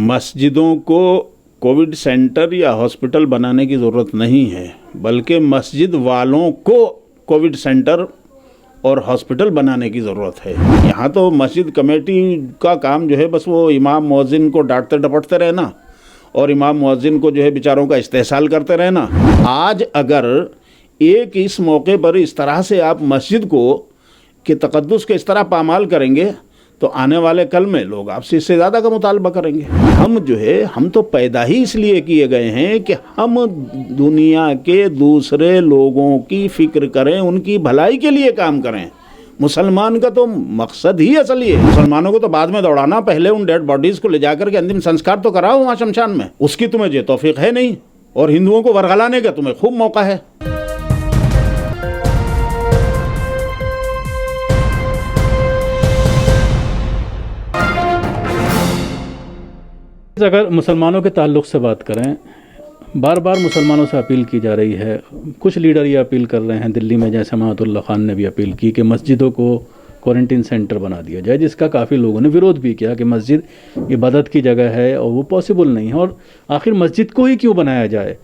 مسجدوں کو Covid centre یا ہاسپٹل بنانے کی ضرورت نہیں ہے، بلکہ مسجد والوں کو کووڈ سینٹر اور ہاسپٹل بنانے کی ضرورت ہے۔ یہاں تو مسجد کمیٹی کا کام جو ہے بس وہ امام مؤذن کو ڈانٹتے ڈپٹتے رہنا اور امام مؤذن کو جو ہے بیچاروں کا استحصال کرتے رہنا۔ آج اگر ایک اس موقع پر اس طرح سے آپ مسجد کو کہ تقدس کے اس طرح پامال کریں گے تو آنے والے کل میں لوگ آپ سے اس سے زیادہ کا مطالبہ کریں گے۔ ہم تو پیدا ہی اس لیے کیے گئے ہیں کہ ہم دنیا کے دوسرے لوگوں کی فکر کریں، ان کی بھلائی کے لیے کام کریں۔ مسلمان کا تو مقصد ہی اصل یہ ہے۔ مسلمانوں کو تو بعد میں دوڑانا، پہلے ان ڈیڈ باڈیز کو لے جا کر کے انتم سنسکار تو کراؤ وہاں شمشان میں، اس کی تمہیں یہ توفیق ہے نہیں، اور ہندوؤں کو ورغلانے کا تمہیں خوب موقع ہے۔ اگر مسلمانوں کے تعلق سے بات کریں، بار بار مسلمانوں سے اپیل کی جا رہی ہے، کچھ لیڈر یہ اپیل کر رہے ہیں دلی میں، جیسے سماعت اللہ خان نے بھی اپیل کی کہ مسجدوں کو کوارنٹین سینٹر بنا دیا جائے، جس کا کافی لوگوں نے ویرودھ بھی کیا کہ مسجد عبادت کی جگہ ہے اور وہ پاسبل نہیں ہے، اور آخر مسجد کو ہی کیوں بنایا جائے؟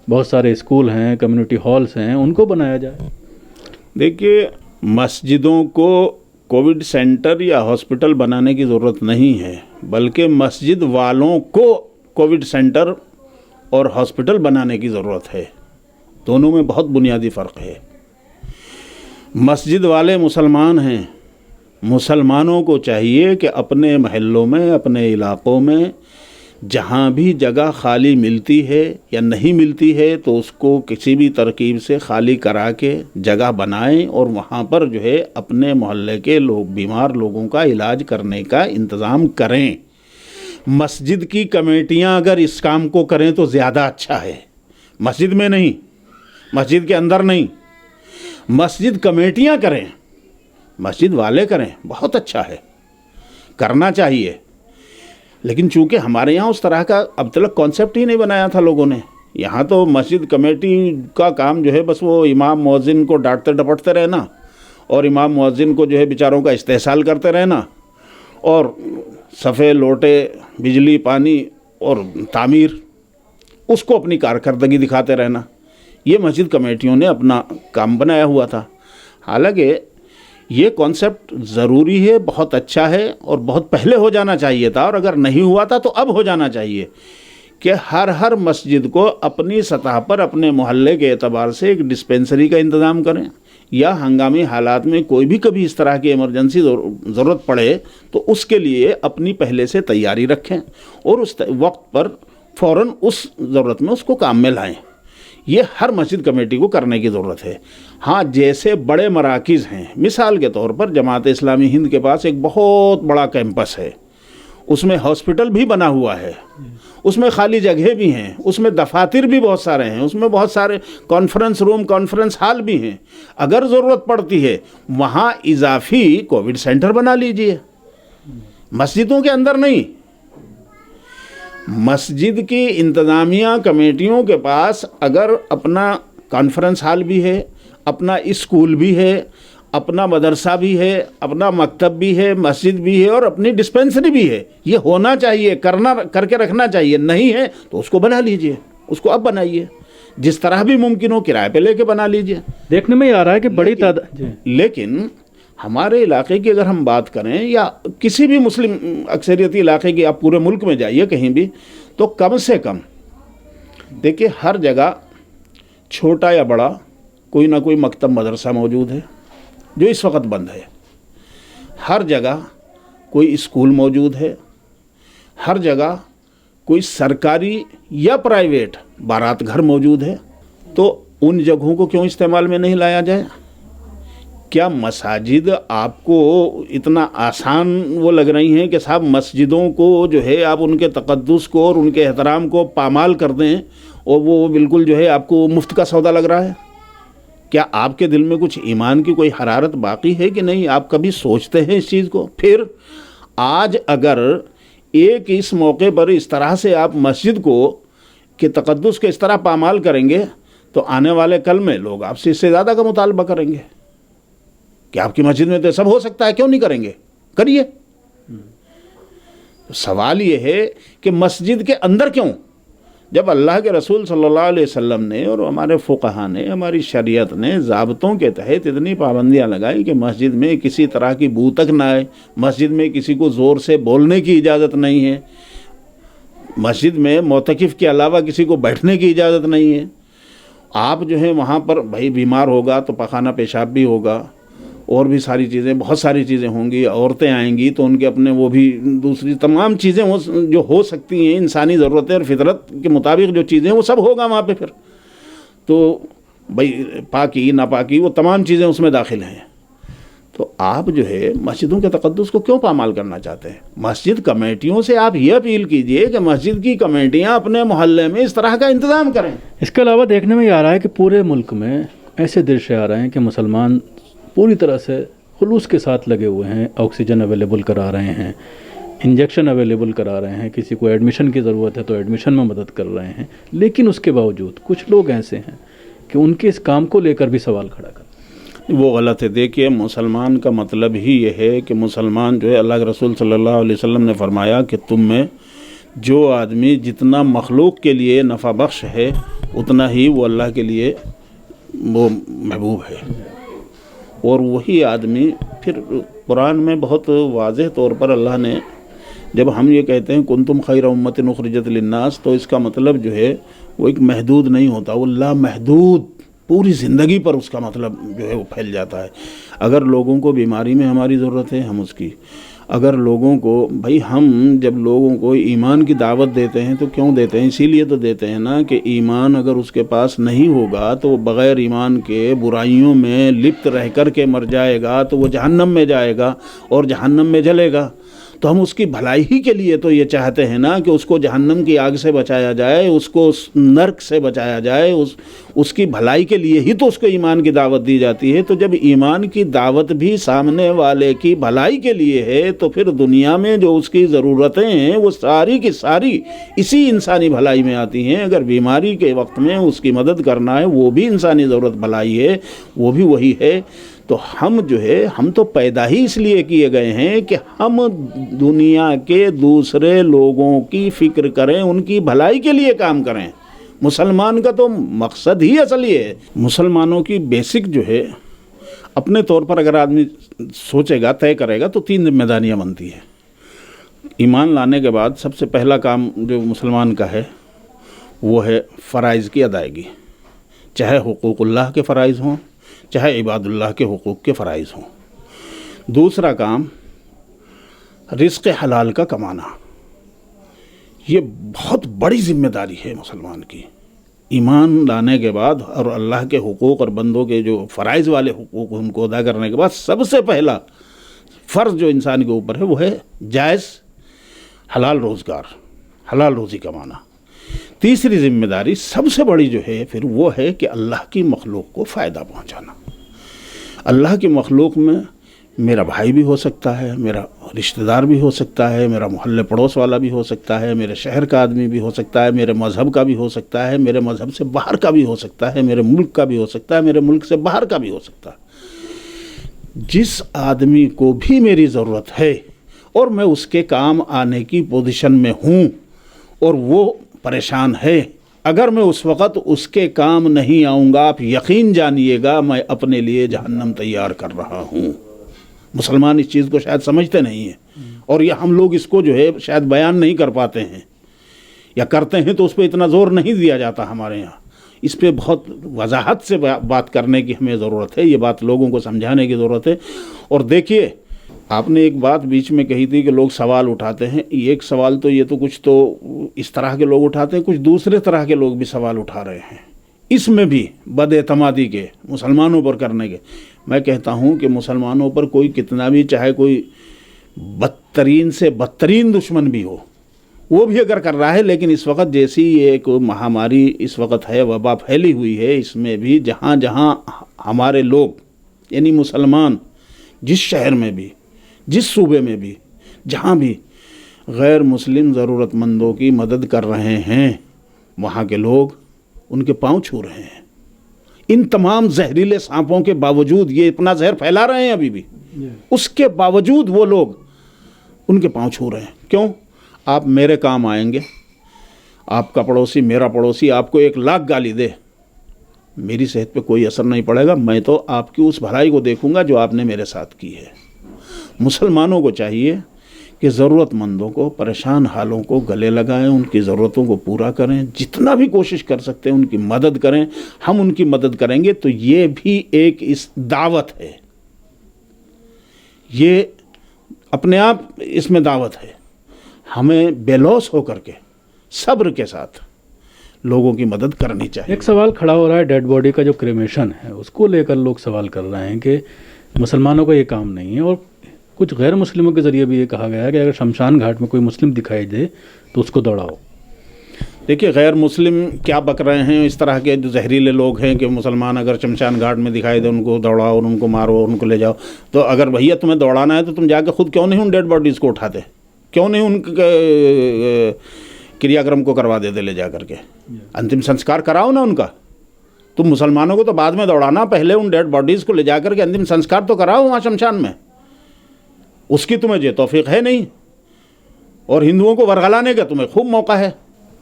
بہت سارے اسکول ہیں، کمیونٹی ہالز ہیں، ان کو بنایا جائے۔ دیکھیے، مسجدوں کو کووڈ سینٹر یا ہاسپٹل بنانے کی ضرورت نہیں ہے، بلکہ مسجد والوں کو کووڈ سینٹر اور ہاسپٹل بنانے کی ضرورت ہے۔ دونوں میں بہت بنیادی فرق ہے۔ مسجد والے مسلمان ہیں، مسلمانوں کو چاہیے کہ اپنے محلوں میں، اپنے علاقوں میں جہاں بھی جگہ خالی ملتی ہے یا نہیں ملتی ہے تو اس کو کسی بھی ترکیب سے خالی کرا کے جگہ بنائیں اور وہاں پر جو ہے اپنے محلے کے بیمار لوگوں کا علاج کرنے کا انتظام کریں۔ مسجد کی کمیٹیاں اگر اس کام کو کریں تو زیادہ اچھا ہے، مسجد میں نہیں، مسجد کے اندر نہیں، مسجد کمیٹیاں کریں، مسجد والے کریں، بہت اچھا ہے، کرنا چاہیے۔ لیکن چونکہ ہمارے یہاں اس طرح کا اب تک کانسیپٹ ہی نہیں بنایا تھا لوگوں نے، یہاں تو مسجد کمیٹی کا کام جو ہے بس وہ امام مؤذن کو ڈانٹتے ڈپٹتے رہنا اور امام مؤذن کو جو ہے بیچاروں کا استحصال کرتے رہنا اور صفے لوٹے بجلی پانی اور تعمیر اس کو اپنی کارکردگی دکھاتے رہنا، یہ مسجد کمیٹیوں نے اپنا کام بنایا ہوا تھا۔ حالانکہ یہ کانسیپٹ ضروری ہے، بہت اچھا ہے اور بہت پہلے ہو جانا چاہیے تھا، اور اگر نہیں ہوا تھا تو اب ہو جانا چاہیے کہ ہر مسجد کو اپنی سطح پر اپنے محلے کے اعتبار سے ایک ڈسپینسری کا انتظام کریں، یا ہنگامی حالات میں کوئی بھی کبھی اس طرح کی ایمرجنسی ضرورت پڑے تو اس کے لیے اپنی پہلے سے تیاری رکھیں اور اس وقت پر فوراً اس ضرورت میں اس کو کام میں لائیں۔ یہ ہر مسجد کمیٹی کو کرنے کی ضرورت ہے۔ ہاں، جیسے بڑے مراکز ہیں، مثال کے طور پر جماعت اسلامی ہند کے پاس ایک بہت بڑا کیمپس ہے، اس میں ہاسپٹل بھی بنا ہوا ہے، اس میں خالی جگہ بھی ہیں، اس میں دفاتر بھی بہت سارے ہیں، اس میں بہت سارے کانفرنس روم، کانفرنس ہال بھی ہیں۔ اگر ضرورت پڑتی ہے وہاں اضافی کووڈ سینٹر بنا لیجئے، مسجدوں کے اندر نہیں۔ مسجد کی انتظامیہ کمیٹیوں کے پاس اگر اپنا کانفرنس ہال بھی ہے، اپنا اسکول بھی ہے، اپنا مدرسہ بھی ہے، اپنا مکتب بھی ہے، مسجد بھی ہے اور اپنی ڈسپینسری بھی ہے، یہ ہونا چاہیے، کر کے رکھنا چاہیے۔ نہیں ہے تو اس کو بنا لیجئے، اس کو اب بنائیے، جس طرح بھی ممکن ہو کرائے پہ لے کے بنا لیجئے۔ دیکھنے میں یہ آ رہا ہے کہ بڑی تعداد، لیکن ہمارے علاقے کی اگر ہم بات کریں یا کسی بھی مسلم اکثریتی علاقے کی، آپ پورے ملک میں جائیے کہیں بھی، تو کم سے کم دیکھیں ہر جگہ چھوٹا یا بڑا کوئی نہ کوئی مکتب مدرسہ موجود ہے جو اس وقت بند ہے، ہر جگہ کوئی اسکول موجود ہے، ہر جگہ کوئی سرکاری یا پرائیویٹ بارات گھر موجود ہے، تو ان جگہوں کو کیوں استعمال میں نہیں لایا جائے؟ کیا مساجد آپ کو اتنا آسان وہ لگ رہی ہیں کہ صاحب مسجدوں کو جو ہے آپ ان کے تقدس کو اور ان کے احترام کو پامال کر دیں اور وہ بالکل جو ہے آپ کو مفت کا سودا لگ رہا ہے؟ کیا آپ کے دل میں کچھ ایمان کی کوئی حرارت باقی ہے کہ نہیں؟ آپ کبھی سوچتے ہیں اس چیز کو؟ پھر آج اگر ایک اس موقع پر اس طرح سے آپ مسجد کو کہ تقدس کے اس طرح پامال کریں گے تو آنے والے کل میں لوگ آپ سے اس سے زیادہ کا مطالبہ کریں گے کہ آپ کی مسجد میں تو سب ہو سکتا ہے، کیوں نہیں کریں گے؟ کریے۔ سوال یہ ہے کہ مسجد کے اندر کیوں؟ جب اللہ کے رسول صلی اللہ علیہ وسلم نے اور ہمارے فقہا نے، ہماری شریعت نے ضابطوں کے تحت اتنی پابندیاں لگائی کہ مسجد میں کسی طرح کی بو تک نہ آئے، مسجد میں کسی کو زور سے بولنے کی اجازت نہیں ہے، مسجد میں معتکف کے علاوہ کسی کو بیٹھنے کی اجازت نہیں ہے. آپ جو ہے وہاں پر بھائی بیمار ہوگا تو پخانہ پیشاب بھی ہوگا، اور بھی ساری چیزیں، بہت ساری چیزیں ہوں گی، عورتیں آئیں گی تو ان کے اپنے وہ بھی دوسری تمام چیزیں جو ہو سکتی ہیں، انسانی ضرورتیں اور فطرت کے مطابق جو چیزیں وہ سب ہوگا وہاں پہ. پھر تو بھائی پاکی ناپاکی وہ تمام چیزیں اس میں داخل ہیں. تو آپ جو ہے مسجدوں کے تقدس کو کیوں پامال کرنا چاہتے ہیں؟ مسجد کمیٹیوں سے آپ یہ اپیل کیجئے کہ مسجد کی کمیٹیاں اپنے محلے میں اس طرح کا انتظام کریں. اس کے علاوہ دیکھنے میں یہ آ رہا ہے کہ پورے ملک میں ایسے درشے آ رہے ہیں کہ مسلمان پوری طرح سے خلوص کے ساتھ لگے ہوئے ہیں، آکسیجن اویلیبل کرا رہے ہیں، انجیکشن اویلیبل کرا رہے ہیں، کسی کو ایڈمیشن کی ضرورت ہے تو ایڈمیشن میں مدد کر رہے ہیں. لیکن اس کے باوجود کچھ لوگ ایسے ہیں کہ ان کے اس کام کو لے کر بھی سوال کھڑا کرتے ہیں. وہ غلط ہے. دیکھیے مسلمان کا مطلب ہی یہ ہے کہ مسلمان جو ہے، اللہ کے رسول صلی اللہ علیہ وسلم نے فرمایا کہ تم میں جو آدمی جتنا مخلوق کے لیے نفع بخش ہے اتنا ہی وہ اللہ کے لیے وہ محبوب ہے. اور وہی آدمی پھر قرآن میں بہت واضح طور پر اللہ نے، جب ہم یہ کہتے ہیں کنتم خیر امت اخرجت للناس، تو اس کا مطلب جو ہے وہ ایک محدود نہیں ہوتا، وہ لامحدود پوری زندگی پر اس کا مطلب جو ہے وہ پھیل جاتا ہے. اگر لوگوں کو بیماری میں ہماری ضرورت ہے ہم اس کی، اگر لوگوں کو بھائی ہم جب لوگوں کو ایمان کی دعوت دیتے ہیں تو کیوں دیتے ہیں؟ اسی لیے تو دیتے ہیں نا کہ ایمان اگر اس کے پاس نہیں ہوگا تو وہ بغیر ایمان کے برائیوں میں لپت رہ کر کے مر جائے گا تو وہ جہنم میں جائے گا اور جہنم میں جلے گا. تو ہم اس کی بھلائی ہی کے لیے تو یہ چاہتے ہیں نا کہ اس کو جہنم کی آگ سے بچایا جائے، اس کو اس نرک سے بچایا جائے، اس کی بھلائی کے لیے ہی تو اس کو ایمان کی دعوت دی جاتی ہے. تو جب ایمان کی دعوت بھی سامنے والے کی بھلائی کے لیے ہے تو پھر دنیا میں جو اس کی ضرورتیں ہیں وہ ساری کی ساری اسی انسانی بھلائی میں آتی ہیں. اگر بیماری کے وقت میں اس کی مدد کرنا ہے وہ بھی انسانی ضرورت بھلائی ہے، وہ بھی وہی ہے. تو ہم جو ہے ہم تو پیدا ہی اس لیے کیے گئے ہیں کہ ہم دنیا کے دوسرے لوگوں کی فکر کریں، ان کی بھلائی کے لیے کام کریں. مسلمان کا تو مقصد ہی اصل یہ ہے. مسلمانوں کی بیسک جو ہے اپنے طور پر اگر آدمی سوچے گا، طے کرے گا تو 3 ذمہ داریاں بنتی ہیں. ایمان لانے کے بعد سب سے پہلا کام جو مسلمان کا ہے وہ ہے فرائض کی ادائیگی، چاہے حقوق اللہ کے فرائض ہوں چاہے عباد اللہ کے حقوق کے فرائض ہوں. دوسرا کام رزق حلال کا کمانا. یہ بہت بڑی ذمہ داری ہے مسلمان کی. ایمان لانے کے بعد اور اللہ کے حقوق اور بندوں کے جو فرائض والے حقوق ان کو ادا کرنے کے بعد سب سے پہلا فرض جو انسان کے اوپر ہے وہ ہے جائز حلال روزگار، حلال روزی کمانا. تیسری ذمہ داری سب سے بڑی جو ہے پھر وہ ہے کہ اللہ کی مخلوق کو فائدہ پہنچانا. اللہ کی مخلوق میں میرا بھائی بھی ہو سکتا ہے، میرا رشتہ دار بھی ہو سکتا ہے، میرا محلے پڑوس والا بھی ہو سکتا ہے، میرے شہر کا آدمی بھی ہو سکتا ہے، میرے مذہب کا بھی ہو سکتا ہے، میرے مذہب سے باہر کا بھی ہو سکتا ہے، میرے ملک کا بھی ہو سکتا ہے، میرے ملک سے باہر کا بھی ہو سکتا ہے. جس آدمی کو بھی میری ضرورت ہے اور میں اس کے کام آنے کی پوزیشن میں ہوں اور وہ پریشان ہے، اگر میں اس وقت اس کے کام نہیں آؤں گا، آپ یقین جانیے گا میں اپنے لیے جہنم تیار کر رہا ہوں. مسلمان اس چیز کو شاید سمجھتے نہیں ہیں اور یہ ہم لوگ اس کو جو ہے شاید بیان نہیں کر پاتے ہیں، یا کرتے ہیں تو اس پہ اتنا زور نہیں دیا جاتا ہمارے یہاں. اس پہ بہت وضاحت سے بات کرنے کی ہمیں ضرورت ہے، یہ بات لوگوں کو سمجھانے کی ضرورت ہے. اور دیکھیے آپ نے ایک بات بیچ میں کہی تھی کہ لوگ سوال اٹھاتے ہیں. ایک سوال تو یہ تو کچھ تو اس طرح کے لوگ اٹھاتے ہیں، کچھ دوسرے طرح کے لوگ بھی سوال اٹھا رہے ہیں، اس میں بھی بد اعتمادی کے مسلمانوں پر کرنے کے. میں کہتا ہوں کہ مسلمانوں پر کوئی کتنا بھی، چاہے کوئی بدترین سے بدترین دشمن بھی ہو، وہ بھی اگر کر رہا ہے، لیکن اس وقت جیسی یہ ایک مہاماری اس وقت ہے، وبا پھیلی ہوئی ہے، اس میں بھی جہاں جہاں ہمارے لوگ یعنی مسلمان جس شہر میں بھی، جس صوبے میں بھی، جہاں بھی غیر مسلم ضرورت مندوں کی مدد کر رہے ہیں، وہاں کے لوگ ان کے پاؤں چھو رہے ہیں. ان تمام زہریلے سانپوں کے باوجود، یہ اتنا زہر پھیلا رہے ہیں ابھی بھی، اس کے باوجود وہ لوگ ان کے پاؤں چھو رہے ہیں. کیوں؟ آپ میرے کام آئیں گے، آپ کا پڑوسی میرا پڑوسی آپ کو 1,00,000 گالی دے، میری صحت پہ کوئی اثر نہیں پڑے گا، میں تو آپ کی اس بھلائی کو دیکھوں گا جو آپ نے میرے ساتھ کی ہے۔ مسلمانوں کو چاہیے کہ ضرورت مندوں کو، پریشان حالوں کو گلے لگائیں، ان کی ضرورتوں کو پورا کریں، جتنا بھی کوشش کر سکتے ہیں ان کی مدد کریں۔ ہم ان کی مدد کریں گے تو یہ بھی ایک اس دعوت ہے، یہ اپنے آپ اس میں دعوت ہے۔ ہمیں بے لوث ہو کر کے صبر کے ساتھ لوگوں کی مدد کرنی چاہیے۔ ایک سوال کھڑا ہو رہا ہے ڈیڈ باڈی کا جو کریمیشن ہے اس کو لے کر لوگ سوال کر رہے ہیں کہ مسلمانوں کا یہ کام نہیں ہے، اور کچھ غیر مسلموں کے ذریعے بھی یہ کہا گیا ہے کہ اگر شمشان گھاٹ میں کوئی مسلم دکھائی دے تو اس کو دوڑاؤ۔ دیکھیے غیر مسلم کیا بک رہے ہیں، اس طرح کے جو زہریلے لوگ ہیں کہ مسلمان اگر شمشان گھاٹ میں دکھائی دے ان کو دوڑاؤ اور ان کو مارو اور ان کو لے جاؤ۔ تو اگر بھیا تمہیں دوڑانا ہے تو تم جا کے خود کیوں نہیں ان ڈیڈ باڈیز کو اٹھاتے، کیوں نہیں ان کے کریا کرم کو کروا دیتے لے جا کر کے، انتم سنسکار کراؤ نا ان کا۔ تم مسلمانوں کو تو بعد میں دوڑانا، پہلے ان ڈیڈ باڈیز کو لے جا کر کے انتم سنسکار تو کراؤ وہاں شمشان میں، اس کی تمہیں یہ توفیق ہے نہیں، اور ہندوؤں کو ورغلانے کا تمہیں خوب موقع ہے۔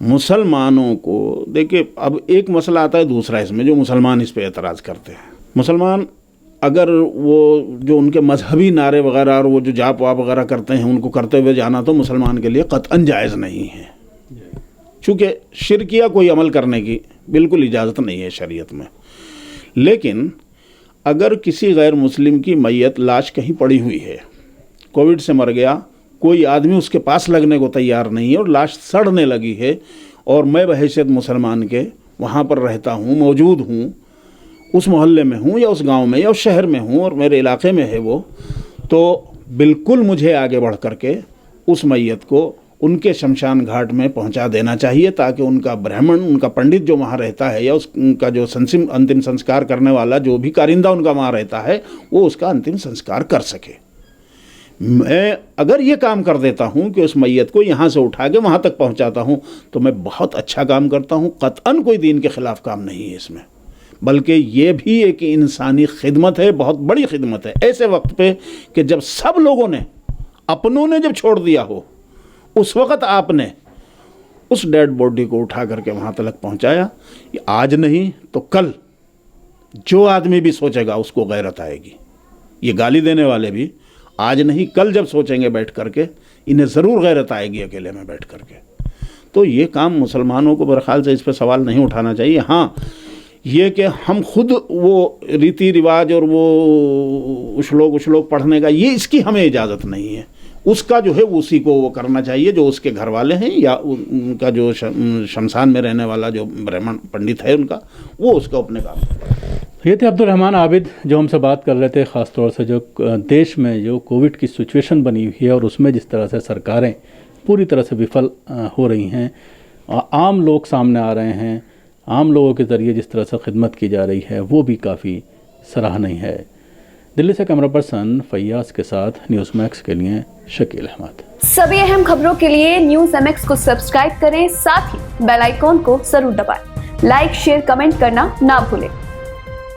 مسلمانوں کو دیکھیں، اب ایک مسئلہ آتا ہے دوسرا اس میں، جو مسلمان اس پہ اعتراض کرتے ہیں۔ مسلمان اگر وہ جو ان کے مذہبی نعرے وغیرہ اور وہ جو جاپ واپ وغیرہ کرتے ہیں ان کو کرتے ہوئے جانا تو مسلمان کے لیے قطعاً جائز نہیں ہے، چونکہ شرکیہ کوئی عمل کرنے کی بالکل اجازت نہیں ہے شریعت میں۔ لیکن اگر کسی غیر مسلم کی میت لاش کہیں پڑی ہوئی ہے، کووڈ سے مر گیا، کوئی آدمی اس کے پاس لگنے کو تیار نہیں ہے اور لاش سڑنے لگی ہے، اور میں بحیثیت مسلمان کے وہاں پر رہتا ہوں، موجود ہوں، اس محلے میں ہوں یا اس گاؤں میں یا اس شہر میں ہوں اور میرے علاقے میں ہے وہ، تو بالکل مجھے آگے بڑھ کر کے اس میت کو ان کے شمشان گھاٹ میں پہنچا دینا چاہیے، تاکہ ان کا برہمن، ان کا پنڈت جو وہاں رہتا ہے یا اس کا جو انتم سنسکار کرنے والا جو بھی کارندہ ان کا وہاں رہتا ہے وہ اس کا انتم سنسکار کر سکے۔ میں اگر یہ کام کر دیتا ہوں کہ اس میت کو یہاں سے اٹھا کے وہاں تک پہنچاتا ہوں تو میں بہت اچھا کام کرتا ہوں، قطعاً کوئی دین کے خلاف کام نہیں ہے اس میں، بلکہ یہ بھی ایک انسانی خدمت ہے، بہت بڑی خدمت ہے، ایسے وقت پہ کہ جب سب لوگوں نے، اپنوں نے جب چھوڑ دیا ہو، اس وقت آپ نے اس ڈیڈ باڈی کو اٹھا کر کے وہاں تک پہنچایا۔ آج نہیں تو کل جو آدمی بھی سوچے گا اس کو غیرت آئے گی۔ یہ گالی دینے والے بھی آج نہیں کل جب سوچیں گے بیٹھ کر کے، انہیں ضرور غیرت آئے گی اکیلے میں بیٹھ کر کے۔ تو یہ کام مسلمانوں کو میرے خیال سے اس پہ سوال نہیں اٹھانا چاہیے۔ ہاں یہ کہ ہم خود وہ ریتی رواج اور وہ اشلوک پڑھنے کا، یہ اس کی ہمیں اجازت نہیں ہے، اس کا جو ہے اسی کو وہ کرنا چاہیے جو اس کے گھر والے ہیں یا ان کا جو شمشان میں رہنے والا جو برہمن پنڈت ہے ان کا، وہ اس کا اپنے کام کرتا ہے۔ یہ تھے عبدالرحمن عابد جو ہم سے بات کر رہے تھے، خاص طور سے جو دیش میں جو کووڈ کی سچویشن بنی ہوئی ہے اور اس میں جس طرح سے سرکاریں پوری طرح سے وفل ہو رہی ہیں، عام لوگ سامنے آ رہے ہیں، عام لوگوں کے ذریعے جس طرح سے خدمت کی جا رہی ہے وہ بھی کافی سراہنی ہے۔ دلی سے کیمرہ پرسن فیاض کے ساتھ نیوز میکس کے لیے شکیل احمد۔ سبھی اہم خبروں کے لیے نیوز MX کو سبسکرائب کریں، ساتھ ہی بیل آئیکن کو ضرور دبائیں۔ لائک، شیئر، کمنٹ کرنا نہ بھولیں۔